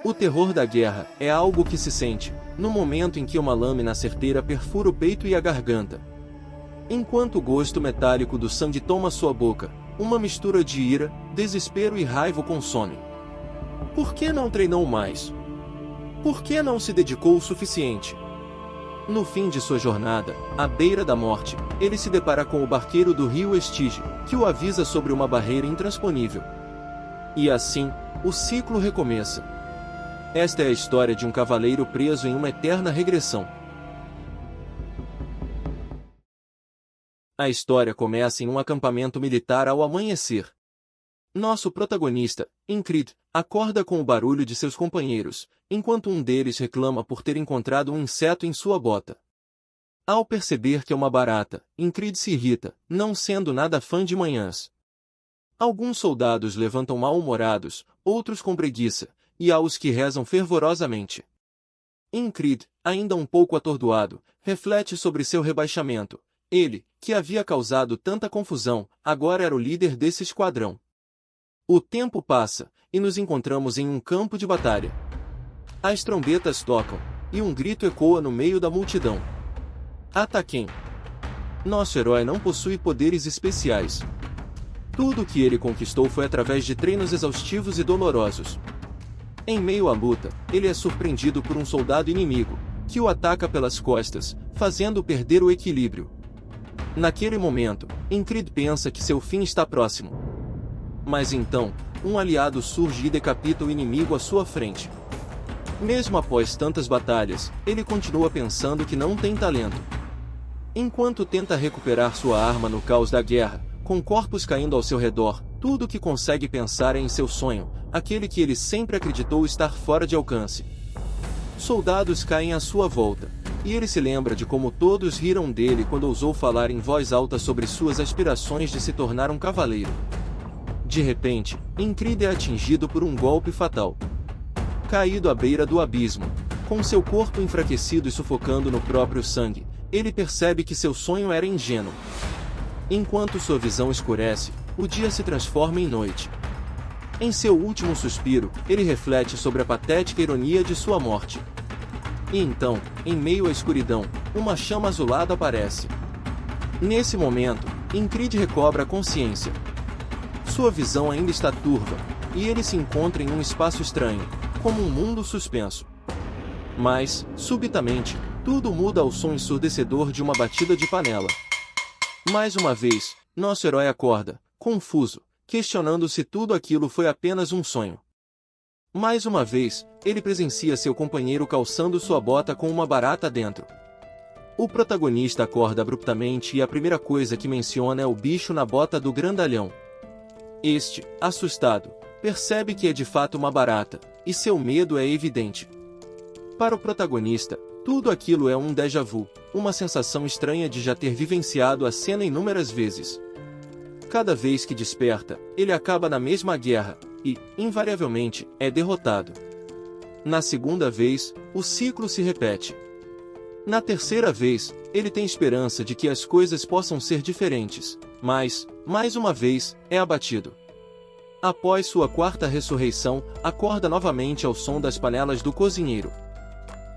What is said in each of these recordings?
O terror da guerra é algo que se sente, no momento em que uma lâmina certeira perfura o peito e a garganta. Enquanto o gosto metálico do sangue toma sua boca, uma mistura de ira, desespero e raiva o consome. Por que não treinou mais? Por que não se dedicou o suficiente? No fim de sua jornada, à beira da morte, ele se depara com o barqueiro do rio Estige, que o avisa sobre uma barreira intransponível. E assim, o ciclo recomeça. Esta é a história de um cavaleiro preso em uma eterna regressão. A história começa em um acampamento militar ao amanhecer. Nosso protagonista, Incrid, acorda com o barulho de seus companheiros, enquanto um deles reclama por ter encontrado um inseto em sua bota. Ao perceber que é uma barata, Incrid se irrita, não sendo nada fã de manhãs. Alguns soldados levantam mal-humorados, outros com preguiça, e há os que rezam fervorosamente. Incrid, ainda um pouco atordoado, reflete sobre seu rebaixamento. Ele, que havia causado tanta confusão, agora era o líder desse esquadrão. O tempo passa, e nos encontramos em um campo de batalha. As trombetas tocam, e um grito ecoa no meio da multidão. Ataquem! Nosso herói não possui poderes especiais. Tudo o que ele conquistou foi através de treinos exaustivos e dolorosos. Em meio à luta, ele é surpreendido por um soldado inimigo, que o ataca pelas costas, fazendo perder o equilíbrio. Naquele momento, Incrid pensa que seu fim está próximo. Mas então, um aliado surge e decapita o inimigo à sua frente. Mesmo após tantas batalhas, ele continua pensando que não tem talento. Enquanto tenta recuperar sua arma no caos da guerra, com corpos caindo ao seu redor, tudo o que consegue pensar é em seu sonho, aquele que ele sempre acreditou estar fora de alcance. Soldados caem à sua volta, e ele se lembra de como todos riram dele quando ousou falar em voz alta sobre suas aspirações de se tornar um cavaleiro. De repente, Incrid é atingido por um golpe fatal. Caído à beira do abismo, com seu corpo enfraquecido e sufocando no próprio sangue, ele percebe que seu sonho era ingênuo. Enquanto sua visão escurece, o dia se transforma em noite. Em seu último suspiro, ele reflete sobre a patética ironia de sua morte. E então, em meio à escuridão, uma chama azulada aparece. Nesse momento, Incrid recobra a consciência. Sua visão ainda está turva, e ele se encontra em um espaço estranho, como um mundo suspenso. Mas, subitamente, tudo muda ao som ensurdecedor de uma batida de panela. Mais uma vez, nosso herói acorda, confuso, questionando se tudo aquilo foi apenas um sonho. Mais uma vez, ele presencia seu companheiro calçando sua bota com uma barata dentro. O protagonista acorda abruptamente e a primeira coisa que menciona é o bicho na bota do grandalhão. Este, assustado, percebe que é de fato uma barata, e seu medo é evidente. Para o protagonista, tudo aquilo é um déjà vu, uma sensação estranha de já ter vivenciado a cena inúmeras vezes. Cada vez que desperta, ele acaba na mesma guerra, e, invariavelmente, é derrotado. Na segunda vez, o ciclo se repete. Na terceira vez, ele tem esperança de que as coisas possam ser diferentes, mas, mais uma vez, é abatido. Após sua quarta ressurreição, acorda novamente ao som das panelas do cozinheiro.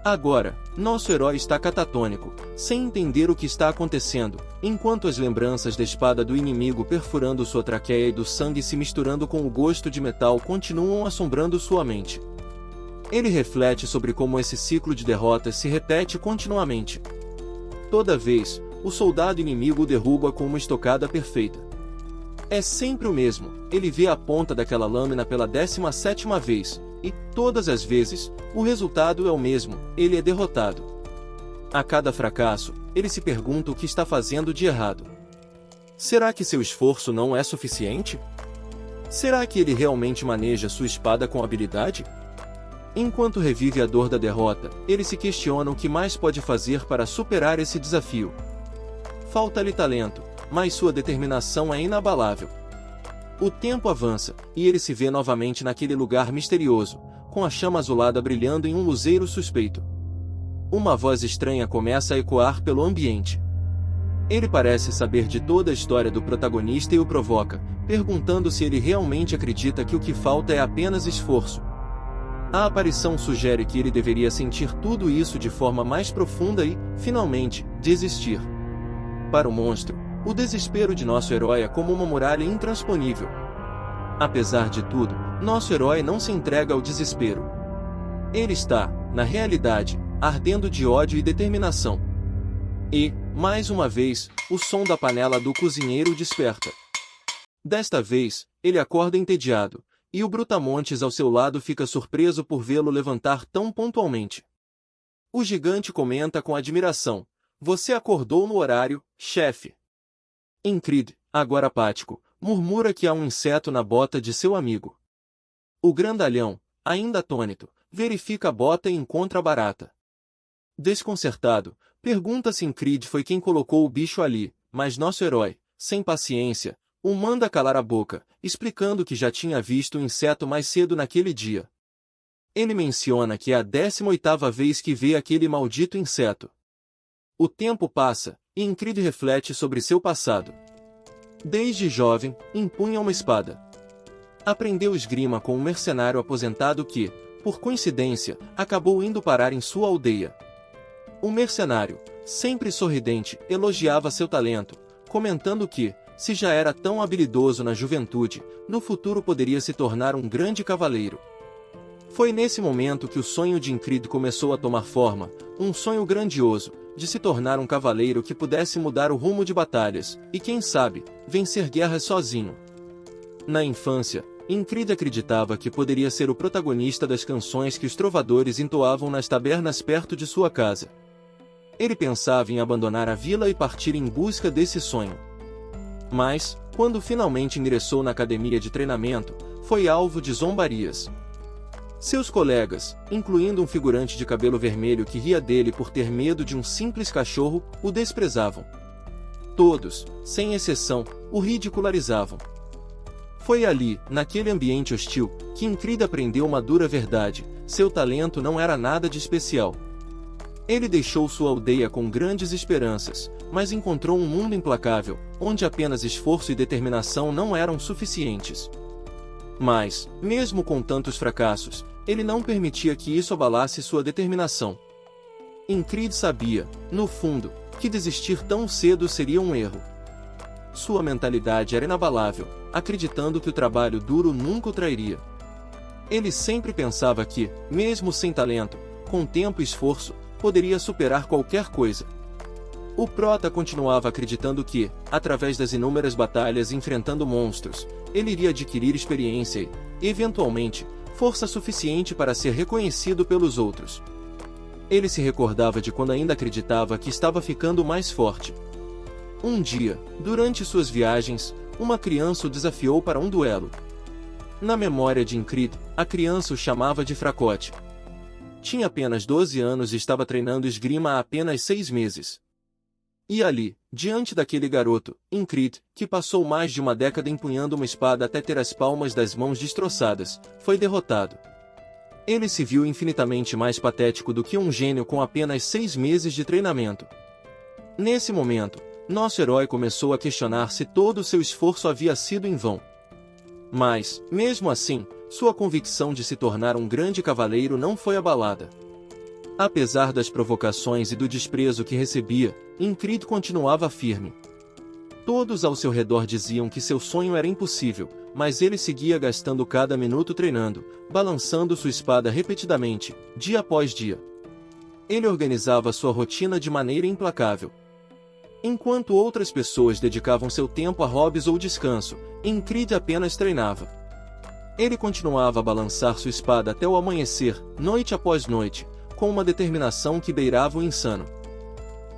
Agora, nosso herói está catatônico, sem entender o que está acontecendo, enquanto as lembranças da espada do inimigo perfurando sua traqueia e do sangue se misturando com o gosto de metal continuam assombrando sua mente. Ele reflete sobre como esse ciclo de derrotas se repete continuamente. Toda vez, o soldado inimigo o derruba com uma estocada perfeita. É sempre o mesmo, ele vê a ponta daquela lâmina pela 17ª vez, e, todas as vezes, o resultado é o mesmo, ele é derrotado. A cada fracasso, ele se pergunta o que está fazendo de errado. Será que seu esforço não é suficiente? Será que ele realmente maneja sua espada com habilidade? Enquanto revive a dor da derrota, ele se questiona o que mais pode fazer para superar esse desafio. Falta-lhe talento, mas sua determinação é inabalável. O tempo avança, e ele se vê novamente naquele lugar misterioso, com a chama azulada brilhando em um luzeiro suspeito. Uma voz estranha começa a ecoar pelo ambiente. Ele parece saber de toda a história do protagonista e o provoca, perguntando se ele realmente acredita que o que falta é apenas esforço. A aparição sugere que ele deveria sentir tudo isso de forma mais profunda e, finalmente, desistir. Para o monstro, o desespero de nosso herói é como uma muralha intransponível. Apesar de tudo, nosso herói não se entrega ao desespero. Ele está, na realidade, ardendo de ódio e determinação. E, mais uma vez, o som da panela do cozinheiro o desperta. Desta vez, ele acorda entediado, e o Brutamontes ao seu lado fica surpreso por vê-lo levantar tão pontualmente. O gigante comenta com admiração: "Você acordou no horário, chefe." Incrível, agora apático, murmura que há um inseto na bota de seu amigo. O grandalhão, ainda atônito, verifica a bota e encontra a barata. Desconcertado, pergunta se Incrível foi quem colocou o bicho ali, mas nosso herói, sem paciência, o manda calar a boca, explicando que já tinha visto o inseto mais cedo naquele dia. Ele menciona que é a 18ª vez que vê aquele maldito inseto. O tempo passa, e Incrível reflete sobre seu passado. Desde jovem, empunha uma espada. Aprendeu esgrima com um mercenário aposentado que, por coincidência, acabou indo parar em sua aldeia. O mercenário, sempre sorridente, elogiava seu talento, comentando que, se já era tão habilidoso na juventude, no futuro poderia se tornar um grande cavaleiro. Foi nesse momento que o sonho de Incrível começou a tomar forma, um sonho grandioso, de se tornar um cavaleiro que pudesse mudar o rumo de batalhas, e quem sabe, vencer guerras sozinho. Na infância, Incrível acreditava que poderia ser o protagonista das canções que os trovadores entoavam nas tabernas perto de sua casa. Ele pensava em abandonar a vila e partir em busca desse sonho. Mas, quando finalmente ingressou na academia de treinamento, foi alvo de zombarias. Seus colegas, incluindo um figurante de cabelo vermelho que ria dele por ter medo de um simples cachorro, o desprezavam. Todos, sem exceção, o ridicularizavam. Foi ali, naquele ambiente hostil, que Incrível aprendeu uma dura verdade: seu talento não era nada de especial. Ele deixou sua aldeia com grandes esperanças, mas encontrou um mundo implacável, onde apenas esforço e determinação não eram suficientes. Mas, mesmo com tantos fracassos, ele não permitia que isso abalasse sua determinação. Incrível sabia, no fundo, que desistir tão cedo seria um erro. Sua mentalidade era inabalável, acreditando que o trabalho duro nunca o trairia. Ele sempre pensava que, mesmo sem talento, com tempo e esforço, poderia superar qualquer coisa. O prota continuava acreditando que, através das inúmeras batalhas enfrentando monstros, ele iria adquirir experiência e, eventualmente, força suficiente para ser reconhecido pelos outros. Ele se recordava de quando ainda acreditava que estava ficando mais forte. Um dia, durante suas viagens, uma criança o desafiou para um duelo. Na memória de Incrível, a criança o chamava de Fracote. Tinha apenas 12 anos e estava treinando esgrima há apenas 6 meses. E ali, diante daquele garoto, Incrível, que passou mais de uma década empunhando uma espada até ter as palmas das mãos destroçadas, foi derrotado. Ele se viu infinitamente mais patético do que um gênio com apenas 6 meses de treinamento. Nesse momento, nosso herói começou a questionar se todo o seu esforço havia sido em vão. Mas, mesmo assim, sua convicção de se tornar um grande cavaleiro não foi abalada. Apesar das provocações e do desprezo que recebia, Incrível continuava firme. Todos ao seu redor diziam que seu sonho era impossível, mas ele seguia gastando cada minuto treinando, balançando sua espada repetidamente, dia após dia. Ele organizava sua rotina de maneira implacável. Enquanto outras pessoas dedicavam seu tempo a hobbies ou descanso, Incrível apenas treinava. Ele continuava a balançar sua espada até o amanhecer, noite após noite, com uma determinação que beirava o insano.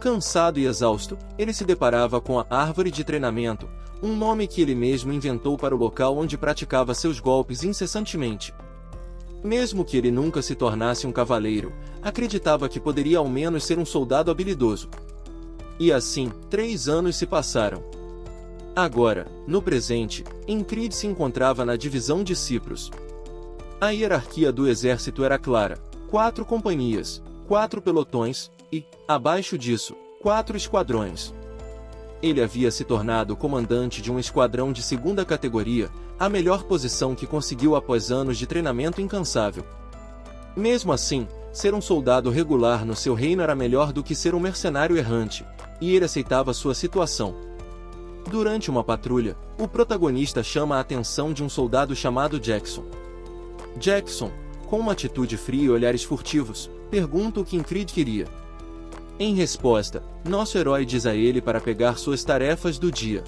Cansado e exausto, ele se deparava com a árvore de treinamento, um nome que ele mesmo inventou para o local onde praticava seus golpes incessantemente. Mesmo que ele nunca se tornasse um cavaleiro, acreditava que poderia ao menos ser um soldado habilidoso. E assim, 3 anos se passaram. Agora, no presente, Incrível se encontrava na divisão de Cipros. A hierarquia do exército era clara: 4 companhias, 4 pelotões, e, abaixo disso, 4 esquadrões. Ele havia se tornado comandante de um esquadrão de 2ª categoria, a melhor posição que conseguiu após anos de treinamento incansável. Mesmo assim, ser um soldado regular no seu reino era melhor do que ser um mercenário errante, e ele aceitava sua situação. Durante uma patrulha, o protagonista chama a atenção de um soldado chamado Jackson. Jackson, com uma atitude fria e olhares furtivos, pergunta o que Incrid queria. Em resposta, nosso herói diz a ele para pegar suas tarefas do dia.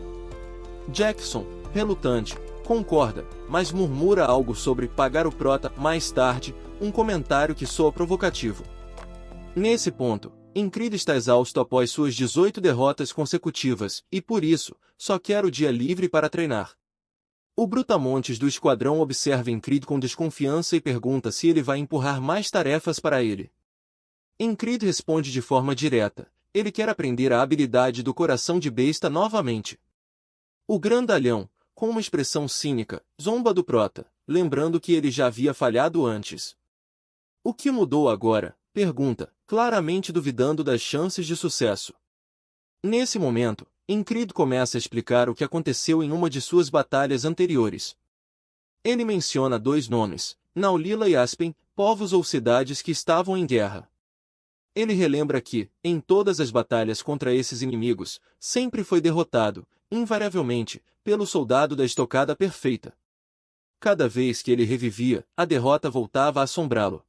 Jackson, relutante, concorda, mas murmura algo sobre pagar o prota mais tarde, um comentário que soa provocativo. Nesse ponto, Incrid está exausto após suas 18 derrotas consecutivas e, por isso, só quer o dia livre para treinar. O brutamontes do esquadrão observa Incrid com desconfiança e pergunta se ele vai empurrar mais tarefas para ele. Incrid responde de forma direta, ele quer aprender a habilidade do coração de besta novamente. O grandalhão, com uma expressão cínica, zomba do prota, lembrando que ele já havia falhado antes. O que mudou agora? Pergunta, claramente duvidando das chances de sucesso. Nesse momento, Incrid começa a explicar o que aconteceu em uma de suas batalhas anteriores. Ele menciona 2 nomes, Naulila e Aspen, povos ou cidades que estavam em guerra. Ele relembra que, em todas as batalhas contra esses inimigos, sempre foi derrotado, invariavelmente, pelo soldado da estocada perfeita. Cada vez que ele revivia, a derrota voltava a assombrá-lo.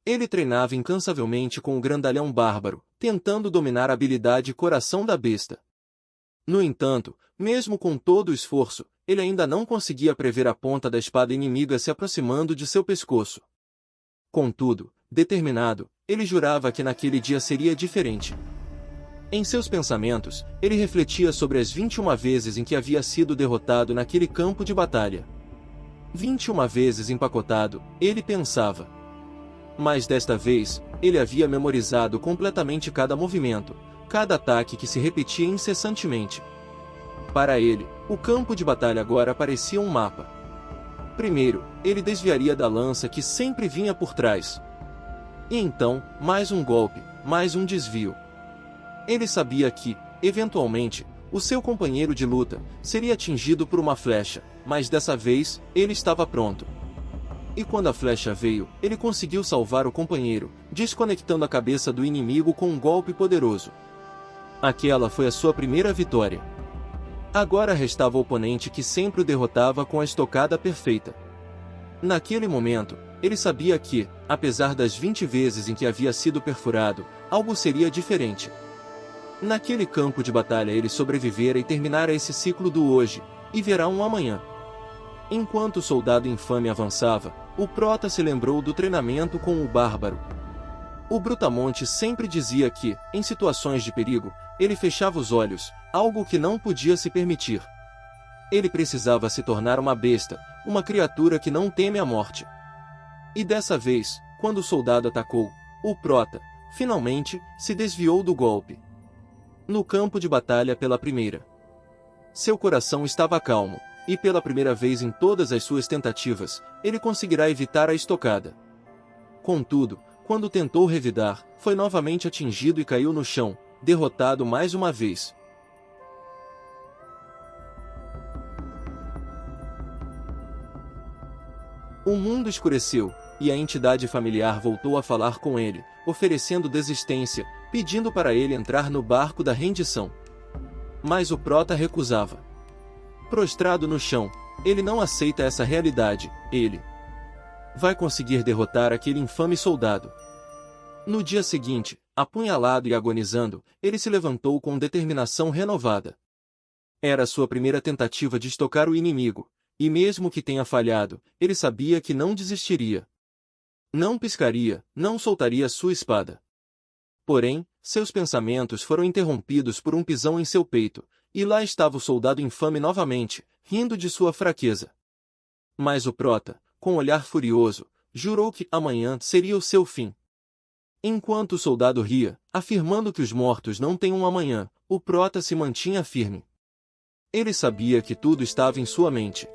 Ele treinava incansavelmente com o grandalhão bárbaro, tentando dominar a habilidade coração da besta. No entanto, mesmo com todo o esforço, ele ainda não conseguia prever a ponta da espada inimiga se aproximando de seu pescoço. Contudo, determinado, ele jurava que naquele dia seria diferente. Em seus pensamentos, ele refletia sobre as 21 vezes em que havia sido derrotado naquele campo de batalha. 21 vezes empacotado, ele pensava. Mas desta vez, ele havia memorizado completamente cada movimento, cada ataque que se repetia incessantemente. Para ele, o campo de batalha agora parecia um mapa. Primeiro, ele desviaria da lança que sempre vinha por trás. E então, mais um golpe, mais um desvio. Ele sabia que, eventualmente, o seu companheiro de luta seria atingido por uma flecha, mas dessa vez, ele estava pronto. E quando a flecha veio, ele conseguiu salvar o companheiro, desconectando a cabeça do inimigo com um golpe poderoso. Aquela foi a sua primeira vitória. Agora restava o oponente que sempre o derrotava com a estocada perfeita. Naquele momento, ele sabia que, apesar das 20 vezes em que havia sido perfurado, algo seria diferente. Naquele campo de batalha ele sobrevivera e terminara esse ciclo do hoje, e verá um amanhã. Enquanto o soldado infame avançava, o prota se lembrou do treinamento com o bárbaro. O brutamonte sempre dizia que, em situações de perigo, ele fechava os olhos, algo que não podia se permitir. Ele precisava se tornar uma besta, uma criatura que não teme a morte. E dessa vez, quando o soldado atacou, o prota, finalmente, se desviou do golpe. No campo de batalha pela primeira. Seu coração estava calmo, e pela primeira vez em todas as suas tentativas, ele conseguirá evitar a estocada. Contudo, quando tentou revidar, foi novamente atingido e caiu no chão, derrotado mais uma vez. O mundo escureceu, e a entidade familiar voltou a falar com ele, oferecendo desistência, pedindo para ele entrar no barco da rendição. Mas o prota recusava. Prostrado no chão, ele não aceita essa realidade, ele vai conseguir derrotar aquele infame soldado. No dia seguinte, apunhalado e agonizando, ele se levantou com determinação renovada. Era sua primeira tentativa de estocar o inimigo, e mesmo que tenha falhado, ele sabia que não desistiria. Não piscaria, não soltaria sua espada. Porém, seus pensamentos foram interrompidos por um pisão em seu peito, e lá estava o soldado infame novamente, rindo de sua fraqueza. Mas o prota, com olhar furioso, jurou que amanhã seria o seu fim. Enquanto o soldado ria, afirmando que os mortos não têm um amanhã, o prota se mantinha firme. Ele sabia que tudo estava em sua mente.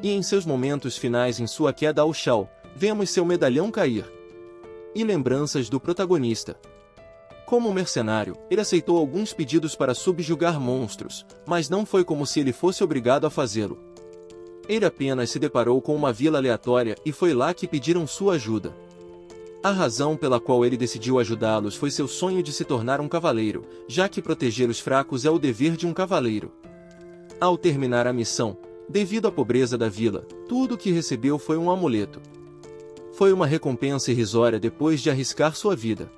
E em seus momentos finais em sua queda ao chão, vemos seu medalhão cair. E lembranças do protagonista. Como mercenário, ele aceitou alguns pedidos para subjugar monstros, mas não foi como se ele fosse obrigado a fazê-lo. Ele apenas se deparou com uma vila aleatória e foi lá que pediram sua ajuda. A razão pela qual ele decidiu ajudá-los foi seu sonho de se tornar um cavaleiro, já que proteger os fracos é o dever de um cavaleiro. Ao terminar a missão, devido à pobreza da vila, tudo o que recebeu foi um amuleto. Foi uma recompensa irrisória depois de arriscar sua vida.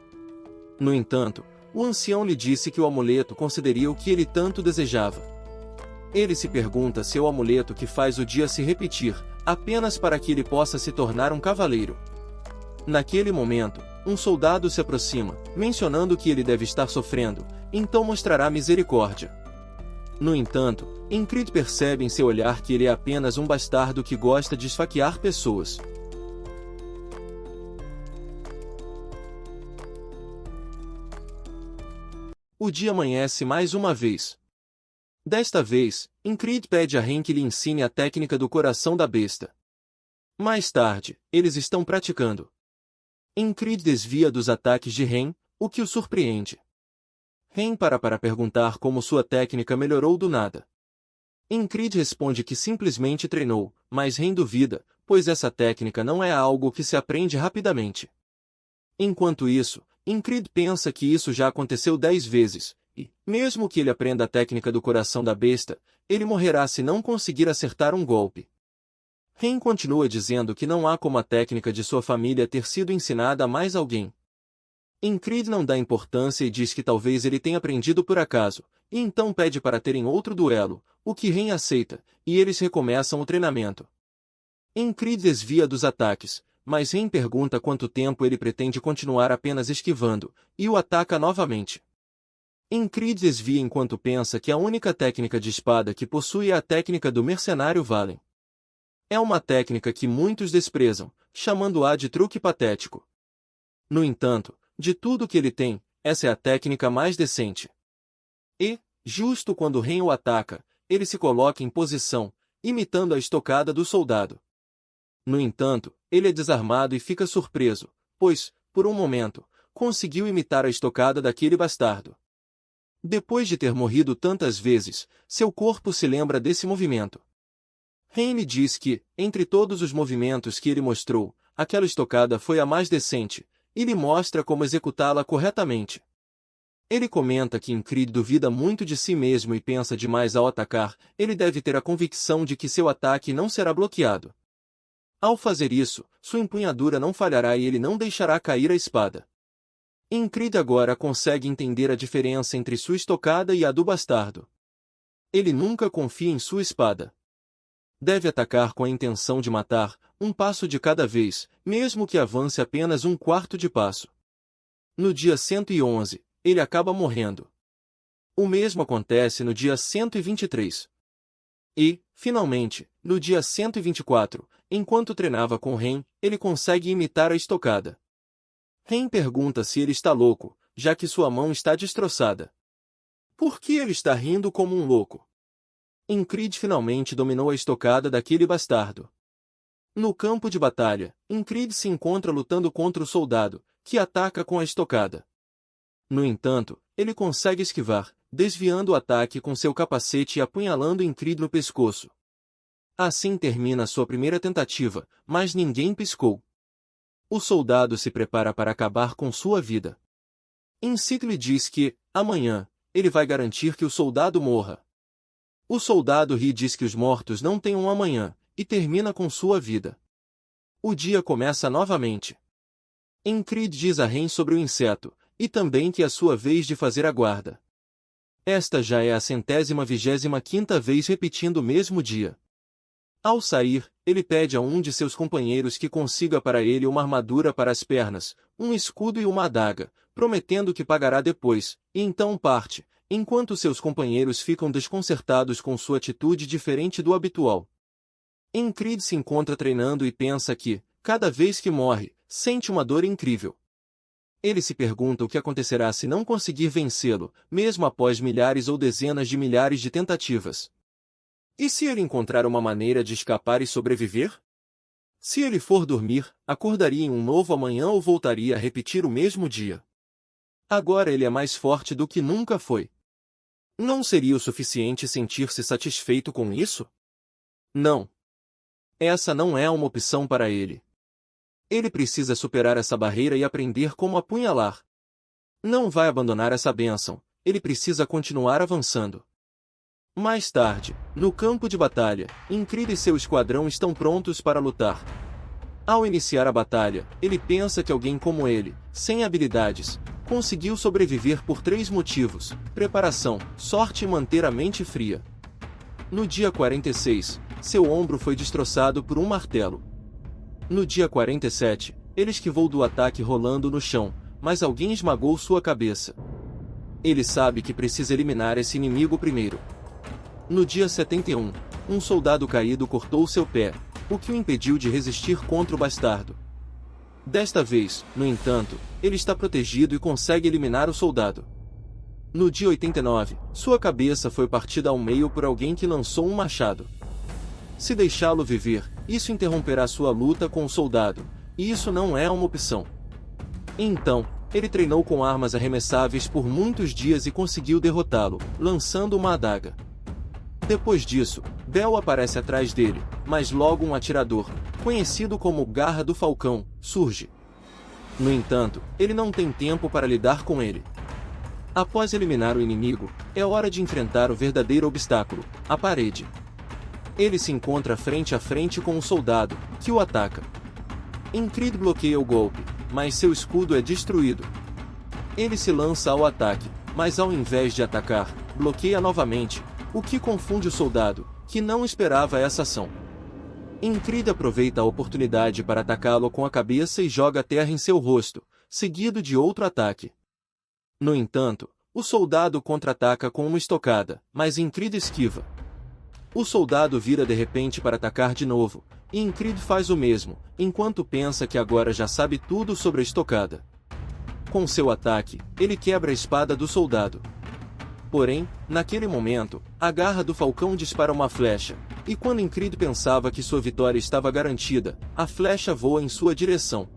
No entanto, o ancião lhe disse que o amuleto concederia o que ele tanto desejava. Ele se pergunta se é o amuleto que faz o dia se repetir, apenas para que ele possa se tornar um cavaleiro. Naquele momento, um soldado se aproxima, mencionando que ele deve estar sofrendo, então mostrará misericórdia. No entanto, Incrid percebe em seu olhar que ele é apenas um bastardo que gosta de esfaquear pessoas. O dia amanhece mais uma vez. Desta vez, Incrid pede a Ren que lhe ensine a técnica do coração da besta. Mais tarde, eles estão praticando. Incrid desvia dos ataques de Ren, o que o surpreende. Ren para perguntar como sua técnica melhorou do nada. Incrid responde que simplesmente treinou, mas Ren duvida, pois essa técnica não é algo que se aprende rapidamente. Enquanto isso, Incrid pensa que isso já aconteceu 10 vezes, e, mesmo que ele aprenda a técnica do coração da besta, ele morrerá se não conseguir acertar um golpe. Ren continua dizendo que não há como a técnica de sua família ter sido ensinada a mais alguém. Incrid não dá importância e diz que talvez ele tenha aprendido por acaso, e então pede para terem outro duelo, o que Ren aceita, e eles recomeçam o treinamento. Incrid desvia dos ataques, mas Ren pergunta quanto tempo ele pretende continuar apenas esquivando, e o ataca novamente. Incrid desvia enquanto pensa que a única técnica de espada que possui é a técnica do mercenário Valen. É uma técnica que muitos desprezam, chamando-a de truque patético. No entanto, de tudo que ele tem, essa é a técnica mais decente. E, justo quando Ren o ataca, ele se coloca em posição, imitando a estocada do soldado. No entanto, ele é desarmado e fica surpreso, pois, por um momento, conseguiu imitar a estocada daquele bastardo. Depois de ter morrido tantas vezes, seu corpo se lembra desse movimento. Ren lhe diz que, entre todos os movimentos que ele mostrou, aquela estocada foi a mais decente, e lhe mostra como executá-la corretamente. Ele comenta que Incrid duvida muito de si mesmo e pensa demais ao atacar, ele deve ter a convicção de que seu ataque não será bloqueado. Ao fazer isso, sua empunhadura não falhará e ele não deixará cair a espada. Incrid agora consegue entender a diferença entre sua estocada e a do bastardo. Ele nunca confia em sua espada. Deve atacar com a intenção de matar, um passo de cada vez, mesmo que avance apenas um quarto de passo. No dia 111, ele acaba morrendo. O mesmo acontece no dia 123. E, finalmente, no dia 124, enquanto treinava com Ren, ele consegue imitar a estocada. Ren pergunta se ele está louco, já que sua mão está destroçada. Por que ele está rindo como um louco? Incrid finalmente dominou a estocada daquele bastardo. No campo de batalha, Incrid se encontra lutando contra o soldado, que ataca com a estocada. No entanto, ele consegue esquivar, desviando o ataque com seu capacete e apunhalando Incrid no pescoço. Assim termina sua primeira tentativa, mas ninguém piscou. O soldado se prepara para acabar com sua vida. Incid lhe diz que, amanhã, ele vai garantir que o soldado morra. O soldado ri e diz que os mortos não têm um amanhã, e termina com sua vida. O dia começa novamente. Incrid diz a Ren sobre o inseto, e também que é a sua vez de fazer a guarda. Esta já é a 125ª vez repetindo o mesmo dia. Ao sair, ele pede a um de seus companheiros que consiga para ele uma armadura para as pernas, um escudo e uma adaga, prometendo que pagará depois, e então parte, enquanto seus companheiros ficam desconcertados com sua atitude diferente do habitual. Incrid se encontra treinando e pensa que, cada vez que morre, sente uma dor incrível. Ele se pergunta o que acontecerá se não conseguir vencê-lo, mesmo após milhares ou dezenas de milhares de tentativas. E se ele encontrar uma maneira de escapar e sobreviver? Se ele for dormir, acordaria em um novo amanhã ou voltaria a repetir o mesmo dia? Agora ele é mais forte do que nunca foi. Não seria o suficiente sentir-se satisfeito com isso? Não. Essa não é uma opção para ele. Ele precisa superar essa barreira e aprender como apunhalar. Não vai abandonar essa bênção, ele precisa continuar avançando. Mais tarde, no campo de batalha, Incrid e seu esquadrão estão prontos para lutar. Ao iniciar a batalha, ele pensa que alguém como ele, sem habilidades, conseguiu sobreviver por 3 motivos: preparação, sorte e manter a mente fria. No dia 46, seu ombro foi destroçado por um martelo. No dia 47, ele esquivou do ataque rolando no chão, mas alguém esmagou sua cabeça. Ele sabe que precisa eliminar esse inimigo primeiro. No dia 71, um soldado caído cortou seu pé, o que o impediu de resistir contra o bastardo. Desta vez, no entanto, ele está protegido e consegue eliminar o soldado. No dia 89, sua cabeça foi partida ao meio por alguém que lançou um machado. Se deixá-lo viver, isso interromperá sua luta com o soldado, e isso não é uma opção. Então, ele treinou com armas arremessáveis por muitos dias e conseguiu derrotá-lo, lançando uma adaga. Depois disso, Bel aparece atrás dele, mas logo um atirador, conhecido como Garra do Falcão, surge. No entanto, ele não tem tempo para lidar com ele. Após eliminar o inimigo, é hora de enfrentar o verdadeiro obstáculo, a parede. Ele se encontra frente a frente com um soldado, que o ataca. Incrid bloqueia o golpe, mas seu escudo é destruído. Ele se lança ao ataque, mas ao invés de atacar, bloqueia novamente, o que confunde o soldado, que não esperava essa ação. Incrid aproveita a oportunidade para atacá-lo com a cabeça e joga a terra em seu rosto, seguido de outro ataque. No entanto, o soldado contra-ataca com uma estocada, mas Incrid esquiva. O soldado vira de repente para atacar de novo, e Incrid faz o mesmo, enquanto pensa que agora já sabe tudo sobre a estocada. Com seu ataque, ele quebra a espada do soldado. Porém, naquele momento, a Garra do Falcão dispara uma flecha, e quando Incrid pensava que sua vitória estava garantida, a flecha voa em sua direção.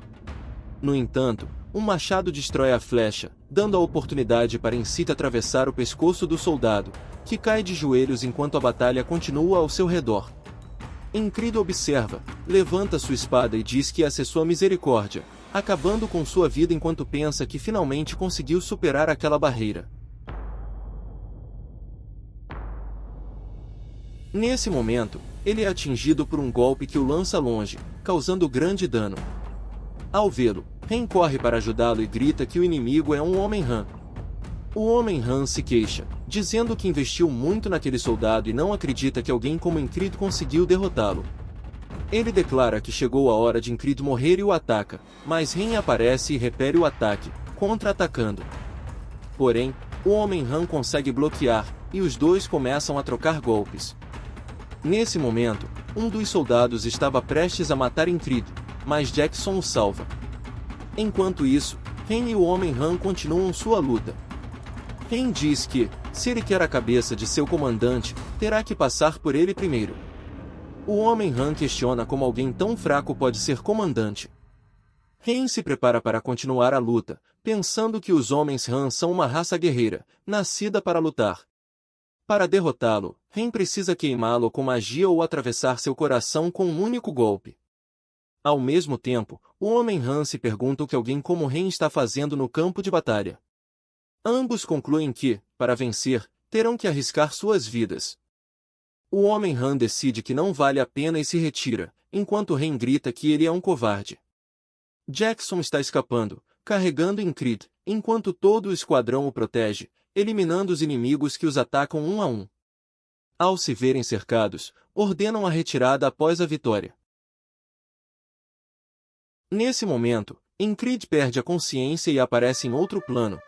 No entanto, um machado destrói a flecha, dando a oportunidade para Incrid atravessar o pescoço do soldado, que cai de joelhos enquanto a batalha continua ao seu redor. Incrid observa, levanta sua espada e diz que acessou a misericórdia, acabando com sua vida enquanto pensa que finalmente conseguiu superar aquela barreira. Nesse momento, ele é atingido por um golpe que o lança longe, causando grande dano. Ao vê-lo, Ren corre para ajudá-lo e grita que o inimigo é um Homem-Rã. O Homem-Rã se queixa, dizendo que investiu muito naquele soldado e não acredita que alguém como Incrid conseguiu derrotá-lo. Ele declara que chegou a hora de Incrid morrer e o ataca, mas Ren aparece e repele o ataque, contra-atacando. Porém, o Homem-Rã consegue bloquear, e os dois começam a trocar golpes. Nesse momento, um dos soldados estava prestes a matar Incrid, mas Jackson o salva. Enquanto isso, Ren e o Homem-Rã continuam sua luta. Ren diz que, se ele quer a cabeça de seu comandante, terá que passar por ele primeiro. O Homem-Rã questiona como alguém tão fraco pode ser comandante. Ren se prepara para continuar a luta, pensando que os Homens-Rã são uma raça guerreira, nascida para lutar. Para derrotá-lo, Ren precisa queimá-lo com magia ou atravessar seu coração com um único golpe. Ao mesmo tempo, o Homem-Rã se pergunta o que alguém como Ren está fazendo no campo de batalha. Ambos concluem que, para vencer, terão que arriscar suas vidas. O Homem-Rã decide que não vale a pena e se retira, enquanto Ren grita que ele é um covarde. Jackson está escapando, carregando Incrid, enquanto todo o esquadrão o protege, eliminando os inimigos que os atacam um a um. Ao se verem cercados, ordenam a retirada após a vitória. Nesse momento, Incrid perde a consciência e aparece em outro plano,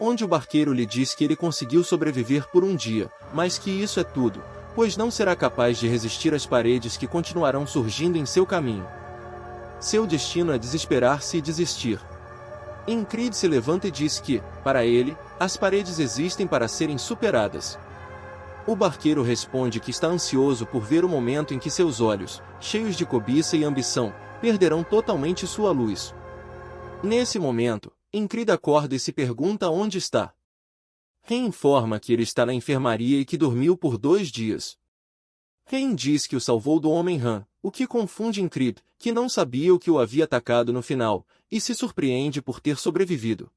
onde o barqueiro lhe diz que ele conseguiu sobreviver por um dia, mas que isso é tudo, pois não será capaz de resistir às paredes que continuarão surgindo em seu caminho. Seu destino é desesperar-se e desistir. Incrid se levanta e diz que, para ele, as paredes existem para serem superadas. O barqueiro responde que está ansioso por ver o momento em que seus olhos, cheios de cobiça e ambição, perderão totalmente sua luz. Nesse momento, Incrid acorda e se pergunta onde está. Ren informa que ele está na enfermaria e que dormiu por 2 dias. Ren diz que o salvou do Homem-Rã, o que confunde Ingrid, que não sabia o que o havia atacado no final, e se surpreende por ter sobrevivido.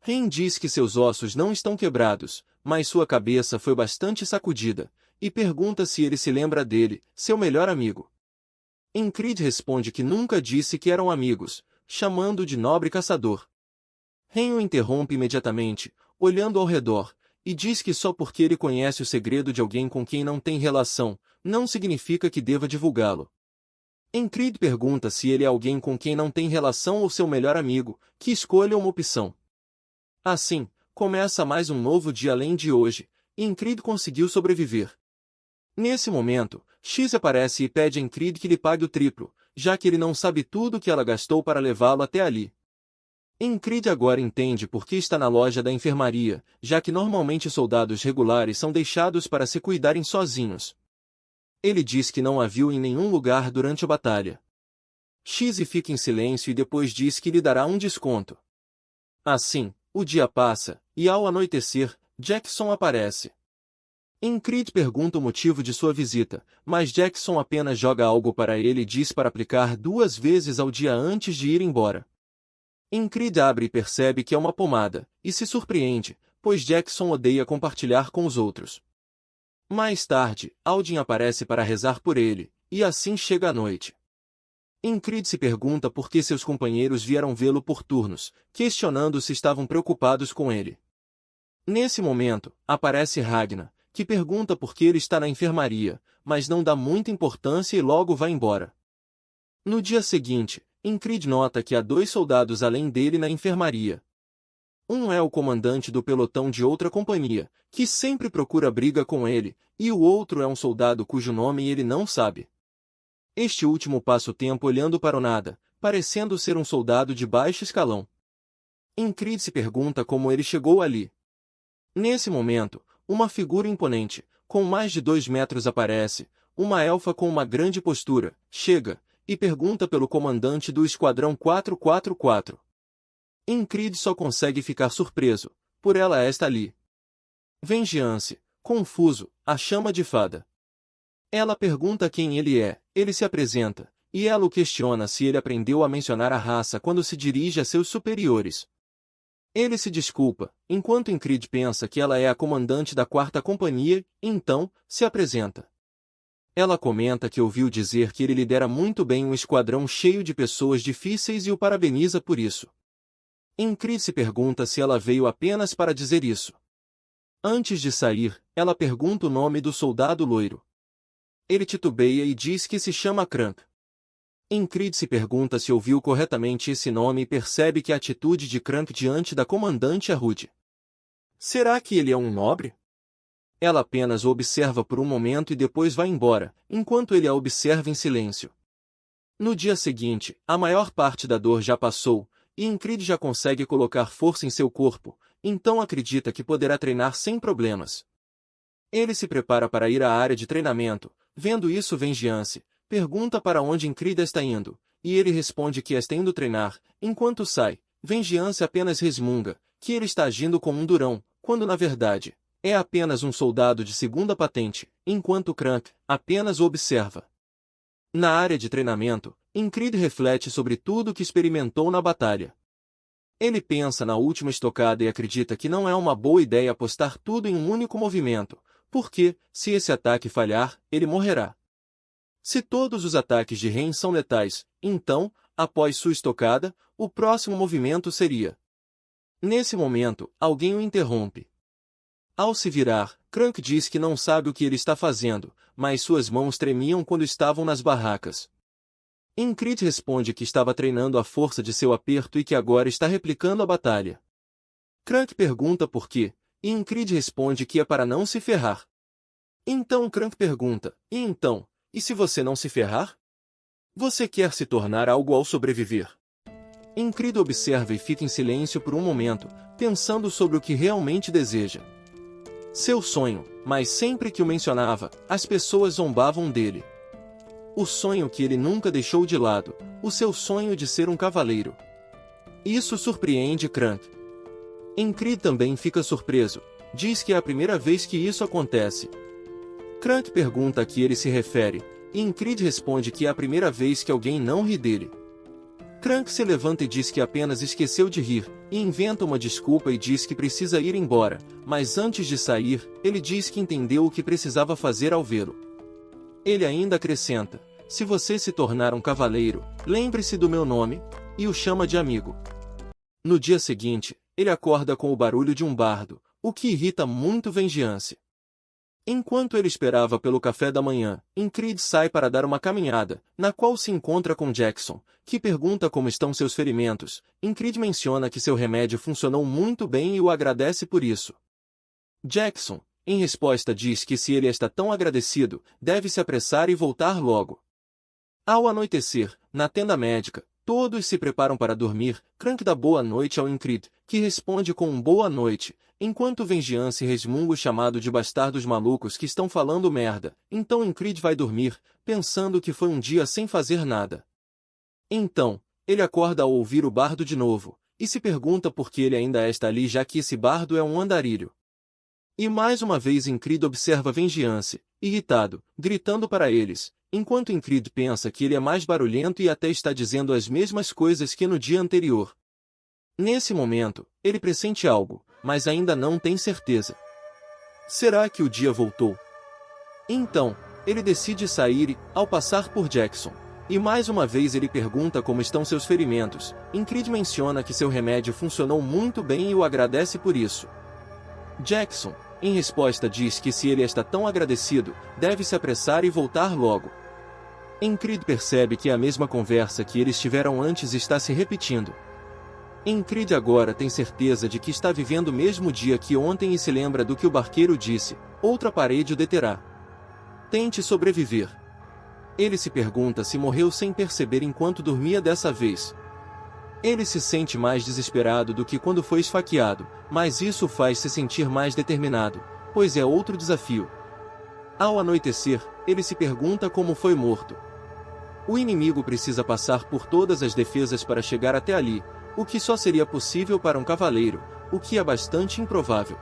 Ren diz que seus ossos não estão quebrados, mas sua cabeça foi bastante sacudida, e pergunta se ele se lembra dele, seu melhor amigo. Ingrid responde que nunca disse que eram amigos, chamando-o de nobre caçador. Ren o interrompe imediatamente, olhando ao redor, e diz que só porque ele conhece o segredo de alguém com quem não tem relação, não significa que deva divulgá-lo. Ingrid pergunta se ele é alguém com quem não tem relação ou seu melhor amigo, que escolha uma opção. Assim, começa mais um novo dia além de hoje, e Ingrid conseguiu sobreviver. Nesse momento, X aparece e pede a Ingrid que lhe pague o triplo, já que ele não sabe tudo o que ela gastou para levá-lo até ali. Ingrid agora entende por que está na loja da enfermaria, já que normalmente soldados regulares são deixados para se cuidarem sozinhos. Ele diz que não a viu em nenhum lugar durante a batalha. X fica em silêncio e depois diz que lhe dará um desconto. Assim, o dia passa, e ao anoitecer, Jackson aparece. Ingrid pergunta o motivo de sua visita, mas Jackson apenas joga algo para ele e diz para aplicar 2 vezes ao dia antes de ir embora. Ingrid abre e percebe que é uma pomada, e se surpreende, pois Jackson odeia compartilhar com os outros. Mais tarde, Aldin aparece para rezar por ele, e assim chega a noite. Ingrid se pergunta por que seus companheiros vieram vê-lo por turnos, questionando se estavam preocupados com ele. Nesse momento, aparece Ragnar, que pergunta por que ele está na enfermaria, mas não dá muita importância e logo vai embora. No dia seguinte, Ingrid nota que há 2 soldados além dele na enfermaria. Um é o comandante do pelotão de outra companhia, que sempre procura briga com ele, e o outro é um soldado cujo nome ele não sabe. Este último passa o tempo olhando para o nada, parecendo ser um soldado de baixo escalão. Ingrid se pergunta como ele chegou ali. Nesse momento, uma figura imponente, com mais de 2 metros aparece, uma elfa com uma grande postura, chega, e pergunta pelo comandante do Esquadrão 444. Ingrid só consegue ficar surpreso, por ela estar ali. Vengeance, confuso, a chama de fada. Ela pergunta quem ele é, ele se apresenta, e ela o questiona se ele aprendeu a mencionar a raça quando se dirige a seus superiores. Ele se desculpa, enquanto Ingrid pensa que ela é a comandante da 4ª companhia, então, se apresenta. Ela comenta que ouviu dizer que ele lidera muito bem um esquadrão cheio de pessoas difíceis e o parabeniza por isso. Ingrid se pergunta se ela veio apenas para dizer isso. Antes de sair, ela pergunta o nome do soldado loiro. Ele titubeia e diz que se chama Crank. Ingrid se pergunta se ouviu corretamente esse nome e percebe que a atitude de Crank diante da comandante é rude. Será que ele é um nobre? Ela apenas o observa por um momento e depois vai embora, enquanto ele a observa em silêncio. No dia seguinte, a maior parte da dor já passou, e Ingrid já consegue colocar força em seu corpo, então acredita que poderá treinar sem problemas. Ele se prepara para ir à área de treinamento, vendo isso Vengeance, pergunta para onde Ingrid está indo, e ele responde que está indo treinar, enquanto sai, Vengeance apenas resmunga, que ele está agindo como um durão, quando na verdade, é apenas um soldado de 2ª patente, enquanto Crank apenas o observa. Na área de treinamento, Ingrid reflete sobre tudo o que experimentou na batalha. Ele pensa na última estocada e acredita que não é uma boa ideia apostar tudo em um único movimento, porque, se esse ataque falhar, ele morrerá. Se todos os ataques de Ren são letais, então, após sua estocada, o próximo movimento seria. Nesse momento, alguém o interrompe. Ao se virar, Crank diz que não sabe o que ele está fazendo, mas suas mãos tremiam quando estavam nas barracas. Ingrid responde que estava treinando a força de seu aperto e que agora está replicando a batalha. Crank pergunta por quê, e Ingrid responde que é para não se ferrar. Então Crank pergunta, e se você não se ferrar? Você quer se tornar algo ao sobreviver? Ingrid observa e fica em silêncio por um momento, pensando sobre o que realmente deseja. Seu sonho, mas sempre que o mencionava, as pessoas zombavam dele. O sonho que ele nunca deixou de lado, o seu sonho de ser um cavaleiro. Isso surpreende Crank. Ingrid também fica surpreso, diz que é a primeira vez que isso acontece. Crank pergunta a que ele se refere, e Ingrid responde que é a primeira vez que alguém não ri dele. Crank se levanta e diz que apenas esqueceu de rir, e inventa uma desculpa e diz que precisa ir embora, mas antes de sair, ele diz que entendeu o que precisava fazer ao vê-lo. Ele ainda acrescenta: se você se tornar um cavaleiro, lembre-se do meu nome, e o chama de amigo. No dia seguinte, ele acorda com o barulho de um bardo, o que irrita muito Vengeance. Enquanto ele esperava pelo café da manhã, Ingrid sai para dar uma caminhada, na qual se encontra com Jackson, que pergunta como estão seus ferimentos. Ingrid menciona que seu remédio funcionou muito bem e o agradece por isso. Jackson, em resposta, diz que se ele está tão agradecido, deve se apressar e voltar logo. Ao anoitecer, na tenda médica, todos se preparam para dormir. Crank dá boa noite ao Ingrid, que responde com um boa noite, enquanto Vengeance resmunga o chamado de bastardos malucos que estão falando merda. Então Ingrid vai dormir, pensando que foi um dia sem fazer nada. Então, ele acorda ao ouvir o bardo de novo, e se pergunta por que ele ainda está ali, já que esse bardo é um andarilho. E mais uma vez Ingrid observa Vengeance, irritado, gritando para eles, enquanto Ingrid pensa que ele é mais barulhento e até está dizendo as mesmas coisas que no dia anterior. Nesse momento, ele pressente algo, mas ainda não tem certeza. Será que o dia voltou? Então, ele decide sair e, ao passar por Jackson, e mais uma vez ele pergunta como estão seus ferimentos. Ingrid menciona que seu remédio funcionou muito bem e o agradece por isso. Jackson, em resposta, diz que se ele está tão agradecido, deve se apressar e voltar logo. Ingrid percebe que a mesma conversa que eles tiveram antes está se repetindo. Ingrid agora tem certeza de que está vivendo o mesmo dia que ontem e se lembra do que o barqueiro disse: outra parede o deterá. Tente sobreviver. Ele se pergunta se morreu sem perceber enquanto dormia dessa vez. Ele se sente mais desesperado do que quando foi esfaqueado, mas isso o faz se sentir mais determinado, pois é outro desafio. Ao anoitecer, ele se pergunta como foi morto. O inimigo precisa passar por todas as defesas para chegar até ali, o que só seria possível para um cavaleiro, o que é bastante improvável.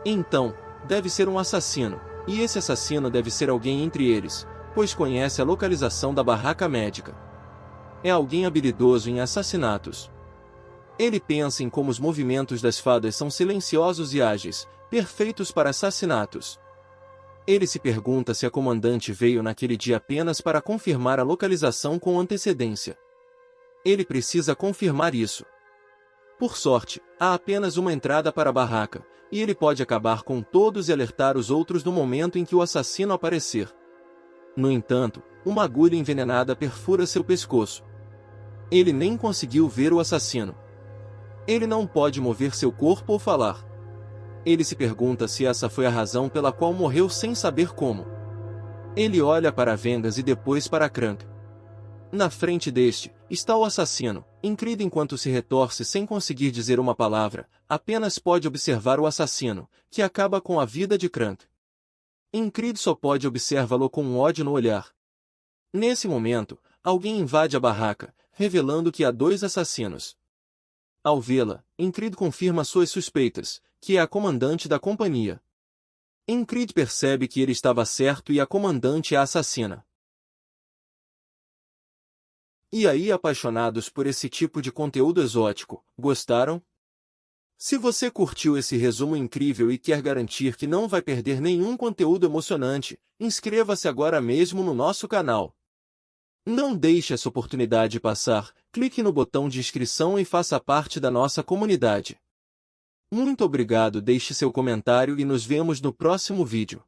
Então, deve ser um assassino, e esse assassino deve ser alguém entre eles, pois conhece a localização da barraca médica. É alguém habilidoso em assassinatos. Ele pensa em como os movimentos das fadas são silenciosos e ágeis, perfeitos para assassinatos. Ele se pergunta se a comandante veio naquele dia apenas para confirmar a localização com antecedência. Ele precisa confirmar isso. Por sorte, há apenas uma entrada para a barraca, e ele pode acabar com todos e alertar os outros no momento em que o assassino aparecer. No entanto, uma agulha envenenada perfura seu pescoço. Ele nem conseguiu ver o assassino. Ele não pode mover seu corpo ou falar. Ele se pergunta se essa foi a razão pela qual morreu sem saber como. Ele olha para Vengas e depois para Crank. Na frente deste, está o assassino. Ingrid, enquanto se retorce sem conseguir dizer uma palavra, apenas pode observar o assassino, que acaba com a vida de Crank. Ingrid só pode observá-lo com um ódio no olhar. Nesse momento, alguém invade a barraca, revelando que há dois assassinos. Ao vê-la, Ingrid confirma suas suspeitas, que é a comandante da companhia. Ingrid percebe que ele estava certo e a comandante é a assassina. E aí, apaixonados por esse tipo de conteúdo exótico, gostaram? Se você curtiu esse resumo incrível e quer garantir que não vai perder nenhum conteúdo emocionante, inscreva-se agora mesmo no nosso canal. Não deixe essa oportunidade passar, clique no botão de inscrição e faça parte da nossa comunidade. Muito obrigado, deixe seu comentário e nos vemos no próximo vídeo.